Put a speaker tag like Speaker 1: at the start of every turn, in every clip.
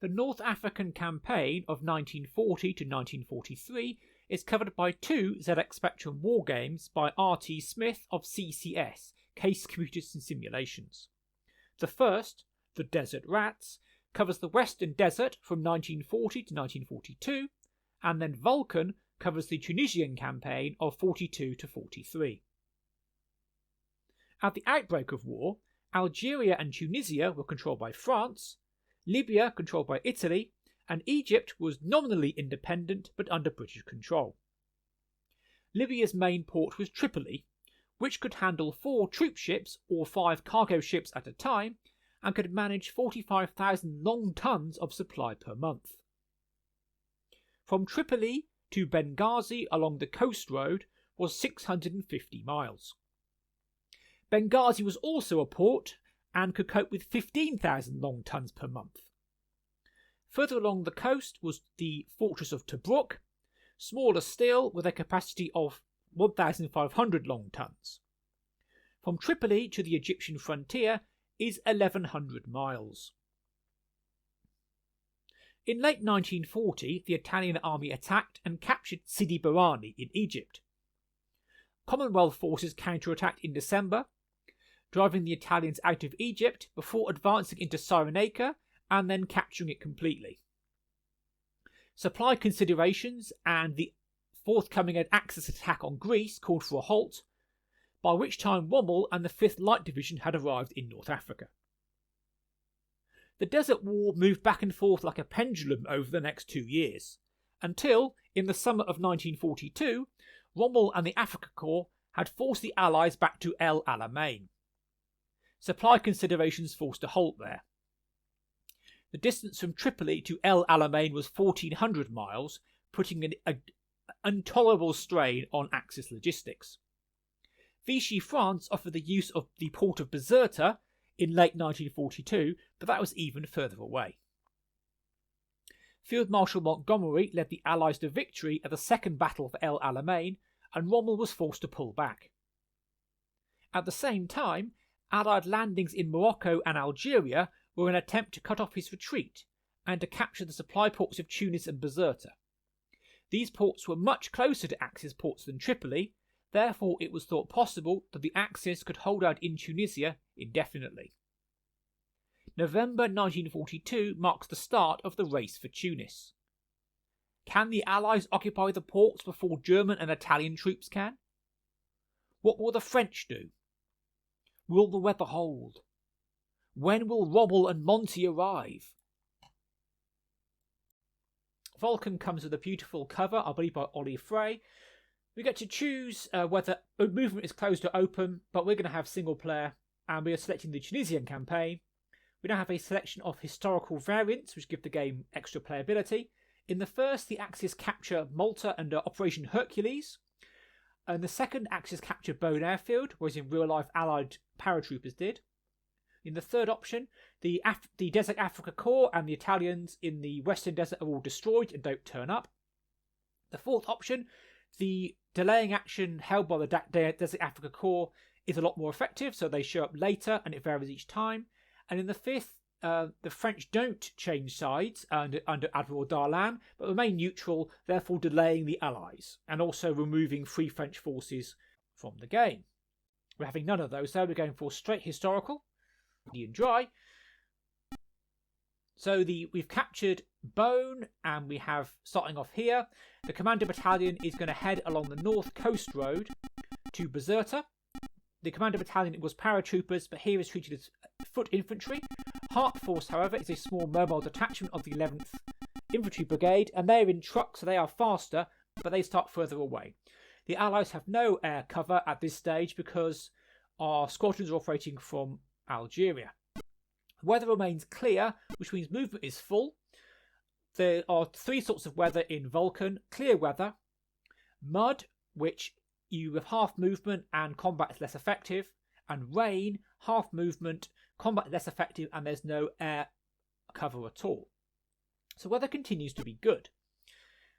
Speaker 1: The North African Campaign of 1940 to 1943 is covered by two ZX Spectrum wargames by R.T. Smith of CCS, Case Computers and Simulations. The first, The Desert Rats, covers the Western Desert from 1940 to 1942, and then Vulcan covers the Tunisian Campaign of 42 to 43. At the outbreak of war, Algeria and Tunisia were controlled by France, Libya controlled by Italy, and Egypt was nominally independent but under British control. Libya's main port was Tripoli, which could handle 4 troop ships or 5 cargo ships at a time and could manage 45,000 long tons of supply per month. From Tripoli to Benghazi along the coast road was 650 miles. Benghazi was also a port and could cope with 15,000 long tons per month. Further along the coast was the fortress of Tobruk, smaller still with a capacity of 1,500 long tons. From Tripoli to the Egyptian frontier is 1,100 miles. In late 1940, the Italian army attacked and captured Sidi Barrani in Egypt. Commonwealth forces counterattacked in December, driving the Italians out of Egypt before advancing into Cyrenaica and then capturing it completely. Supply considerations and the forthcoming Axis attack on Greece called for a halt, by which time Rommel and the 5th Light Division had arrived in North Africa. The Desert War moved back and forth like a pendulum over the next 2 years, until, in the summer of 1942, Rommel and the Afrika Korps had forced the Allies back to El Alamein. Supply considerations forced a halt there. The distance from Tripoli to El Alamein was 1,400 miles, putting an intolerable strain on Axis logistics. Vichy France offered the use of the port of Bizerta in late 1942, but that was even further away. Field Marshal Montgomery led the Allies to victory at the Second Battle of El Alamein, and Rommel was forced to pull back. At the same time, Allied landings in Morocco and Algeria were an attempt to cut off his retreat and to capture the supply ports of Tunis and Bizerta. These ports were much closer to Axis ports than Tripoli, therefore it was thought possible that the Axis could hold out in Tunisia indefinitely. November 1942 marks the start of the race for Tunis. Can the Allies occupy the ports before German and Italian troops can? What will the French do? Will the weather hold? When will Rommel and Monty arrive? Vulcan comes with a beautiful cover, I believe by Ollie Frey. We get to choose whether movement is closed or open, but we're going to have single player, and we are selecting the Tunisian campaign. We now have a selection of historical variants, which give the game extra playability. In the first, the Axis capture Malta under Operation Hercules. And the second, Axis capture Bone Airfield, whereas in real life Allied paratroopers did. In the third option, the Desert Afrika Korps and the Italians in the Western Desert are all destroyed and don't turn up. The fourth option, the delaying action held by the Desert Afrika Korps is a lot more effective, so they show up later and it varies each time. And in the fifth, the French don't change sides under Admiral Darlan, but remain neutral, therefore delaying the Allies, and also removing Free French forces from the game. We're having none of those, so we're going for straight historical, and dry. So we've captured Bone, and we have, starting off here, the Commander Battalion is going to head along the North Coast Road to Bizerta. The Commander Battalion was paratroopers, but here is treated as foot infantry. Heart Force, however, is a small mobile detachment of the 11th Infantry Brigade, and they're in trucks, so they are faster, but they start further away. The Allies have no air cover at this stage because our squadrons are operating from Algeria. Weather remains clear, which means movement is full. There are 3 sorts of weather in Vulcan: clear weather, mud, which you have half movement and combat is less effective, and rain, half movement, combat is less effective, and there's no air cover at all. So weather continues to be good.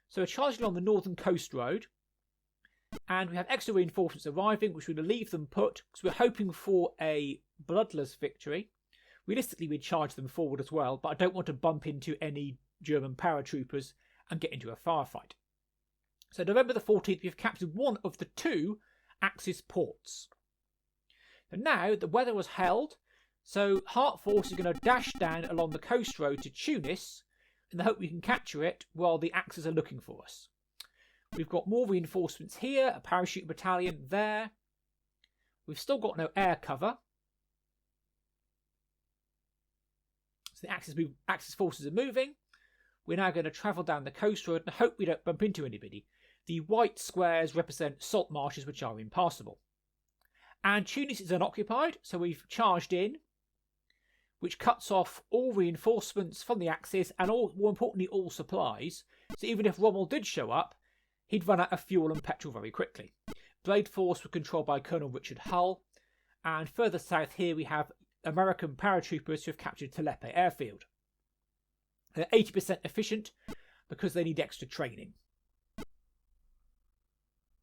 Speaker 1: So we're charging on the Northern Coast Road, and we have extra reinforcements arriving, which we're going to leave them put, because we're hoping for a bloodless victory. Realistically, we'd charge them forward as well, but I don't want to bump into any German paratroopers and get into a firefight. So November the 14th, we've captured one of the 2 Axis ports. So now the weather was held, so Hart Force is going to dash down along the coast road to Tunis in the hope we can capture it while the Axis are looking for us. We've got more reinforcements here, a parachute battalion there. We've still got no air cover. So the Axis forces are moving. We're now going to travel down the coast road and hope we don't bump into anybody. The white squares represent salt marshes which are impassable. And Tunis is unoccupied, so we've charged in, which cuts off all reinforcements from the Axis and, more importantly, all supplies. So even if Rommel did show up, he'd run out of fuel and petrol very quickly. Blade Force were controlled by Colonel Richard Hull. And further south here we have American paratroopers who have captured Telepe airfield. They're 80% efficient because they need extra training.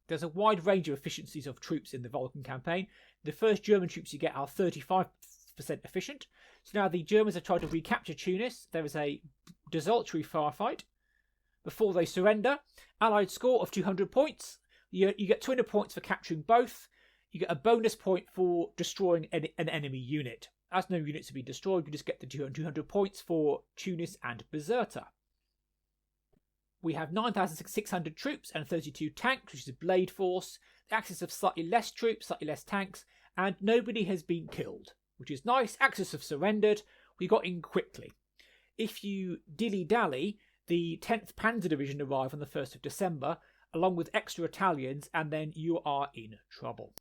Speaker 1: There's a wide range of efficiencies of troops in the Vulcan campaign. The first German troops you get are 35% efficient. So now the Germans have tried to recapture Tunis. There is a desultory firefight before they surrender. Allied score of 200 points. You get 200 points for capturing both. You get a bonus point for destroying an enemy unit. As no units have been destroyed, you just get the 200 points for Tunis and Bizerta. We have 9,600 troops and 32 tanks, which is a blade force. The Axis have slightly less troops, slightly less tanks, and nobody has been killed, which is nice. Axis have surrendered. We got in quickly. If you dilly-dally, the 10th Panzer Division arrive on the 1st of December, along with extra Italians, and then you are in trouble.